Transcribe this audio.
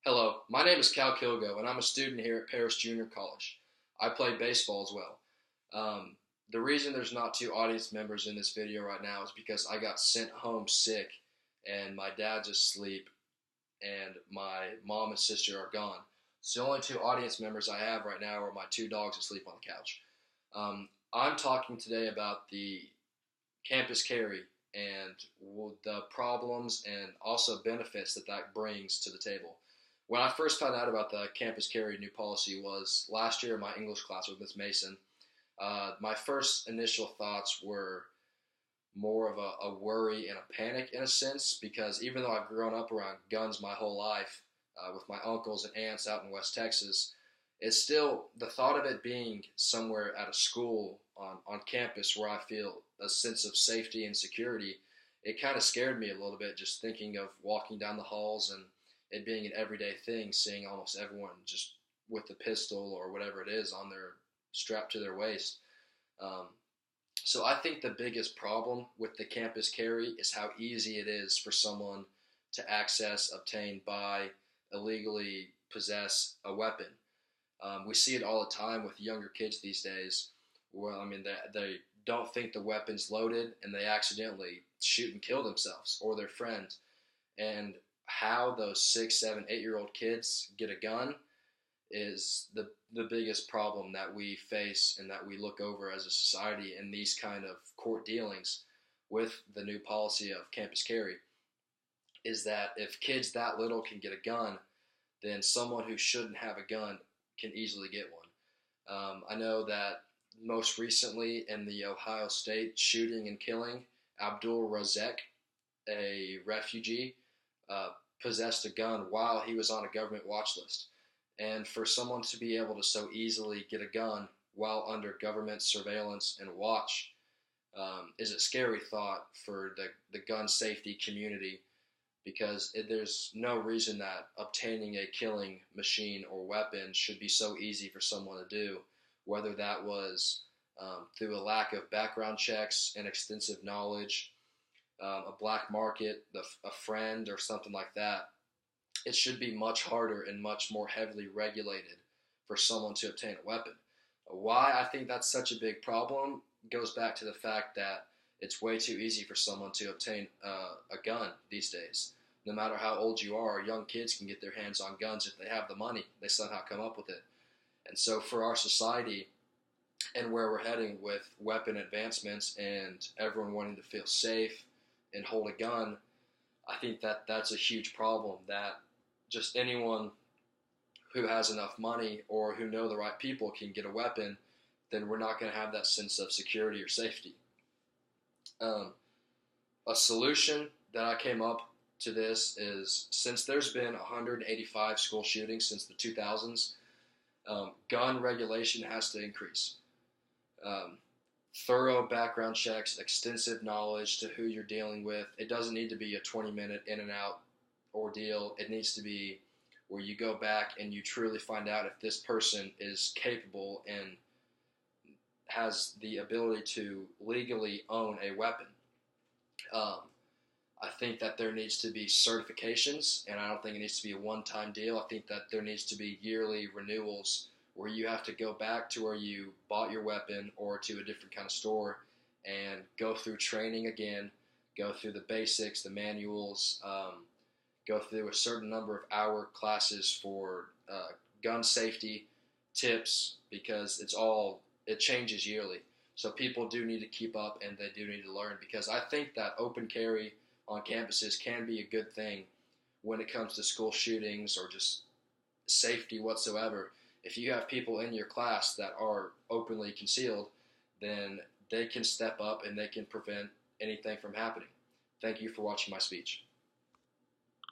Hello, my name is Cal Kilgo, and I'm a student here at Paris Junior College. I play baseball as well. The reason there's not two audience members in this video right now is because I got sent home sick, and my dad's asleep, and my mom and sister are gone. So the only two audience members I have right now are my two dogs asleep on the couch. I'm talking today about the campus carry and the problems and also benefits that that brings to the table. When I first found out about the campus carry new policy was last year in my English class with Miss Mason. My first initial thoughts were more of a worry and a panic in a sense because even though I've grown up around guns my whole life with my uncles and aunts out in West Texas, it's still the thought of it being somewhere at a school on campus where I feel a sense of safety and security. It kind of scared me a little bit just thinking of walking down the halls and it being an everyday thing, seeing almost everyone just with the pistol or whatever it is on their strapped to their waist. Um, so I think the biggest problem with the campus carry is how easy it is for someone to access, obtain, buy, illegally possess a weapon. We see it all the time with younger kids these days. Well, I mean, they don't think the weapon's loaded and they accidentally shoot and kill themselves or their friend. And how those 6, 7, 8-year-old kids get a gun is the biggest problem that we face and that we look over as a society in these kind of court dealings with the new policy of campus carry is that if kids that little can get a gun, then someone who shouldn't have a gun can easily get one. I know that most recently in the Ohio State shooting and killing, Abdul Razak, a refugee, possessed a gun while he was on a government watch list. And for someone to be able to so easily get a gun while under government surveillance and watch is a scary thought for the gun safety community because there's no reason that obtaining a killing machine or weapon should be so easy for someone to do, whether that was through a lack of background checks and extensive knowledge, a black market, a friend, or something like that. It should be much harder and much more heavily regulated for someone to obtain a weapon. Why I think that's such a big problem goes back to the fact that it's way too easy for someone to obtain a gun these days. No matter how old you are, young kids can get their hands on guns if they have the money. They somehow come up with it. And so for our society and where we're heading with weapon advancements and everyone wanting to feel safe and hold a gun, I think that that's a huge problem that just anyone who has enough money or who know the right people can get a weapon, then we're not going to have that sense of security or safety. A solution that I came up to this is since there's been 185 school shootings since the 2000s, gun regulation has to increase. Um, Thorough background checks, extensive knowledge to who you're dealing with. It doesn't need to be a 20-minute in and out ordeal. It needs to be where you go back and you truly find out if this person is capable and has the ability to legally own a weapon. I think that there needs to be certifications, and I don't think it needs to be a one-time deal. I think that there needs to be yearly renewals where you have to go back to where you bought your weapon or to a different kind of store and go through training again, go through the basics, the manuals, go through a certain number of hour classes for gun safety tips because it changes yearly. So people do need to keep up and they do need to learn because I think that open carry on campuses can be a good thing when it comes to school shootings or just safety whatsoever. If you have people in your class that are openly concealed, then they can step up and they can prevent anything from happening. Thank you for watching my speech.